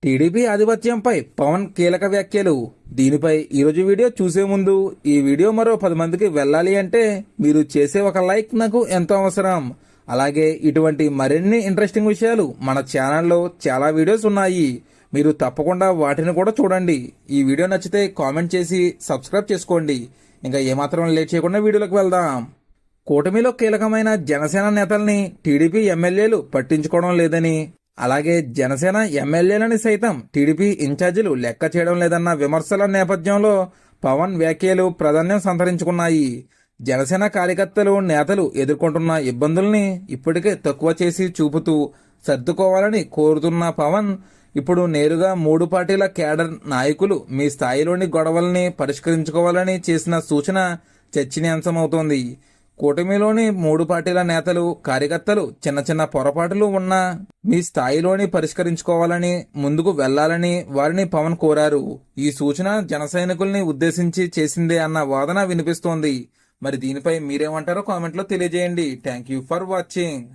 TDP ఆధిపత్యంపై Pawan కీలక వ్యాఖ్యలు. దీనిపై ఈరోజు వీడియో చూసే ముందు ఈ వీడియో మరో 10 మందికి వెళ్ళాలి అంటే మీరు చేసే ఒక లైక్ నాకు ఎంతో అవసరం. అలాగే ఇటువంటి మరిన్ని ఇంట్రెస్టింగ్ విషయాలు మన ఛానల్లో చాలా వీడియోస్ ఉన్నాయి, మీరు తప్పకుండా వాటిని కూడా చూడండి. ఈ వీడియో నచ్చితే కామెంట్ చేసి సబ్స్క్రైబ్ చేసుకోండి. ఇంకా ఏమాత్రం లేట్ చేయకుండా వీడియోలోకి వెళ్దాం. కూటమిలో కీలకమైన జనసేన నేతల్ని టీడీపీ ఎమ్మెల్యేలు పట్టించుకోవడం లేదని, అలాగే జనసేన ఎమ్మెల్యేలని సైతం టీడీపీ ఇన్ఛార్జీలు లెక్క చేయడం లేదన్న విమర్శల నేపథ్యంలో పవన్ వ్యాఖ్యలు ప్రాధాన్యం సంతరించుకున్నాయి. జనసేన కార్యకర్తలు నేతలు ఎదుర్కొంటున్న ఇబ్బందుల్ని ఇప్పటికే తక్కువ చేసి చూపుతూ సర్దుకోవాలని కోరుతున్న పవన్ ఇప్పుడు నేరుగా 3 పార్టీల కేడర్ నాయకులు మీ స్థాయిలోని గొడవల్ని పరిష్కరించుకోవాలని చేసిన సూచన చర్చనీయాంశమవుతోంది. కూటమిలోని 3 పార్టీల నేతలు కార్యకర్తలు చిన్న చిన్న పొరపాట్లు ఉన్నా మీ స్థాయిలోని పరిష్కరించుకోవాలని, ముందుకు వెళ్లాలని వారిని పవన్ కోరారు. ఈ సూచన జన సైనికుల్ని ఉద్దేశించి చేసిందే అన్న వాదన వినిపిస్తోంది. మరి దీనిపై మీరేమంటారో కామెంట్లో తెలియజేయండి. Thank you for watching.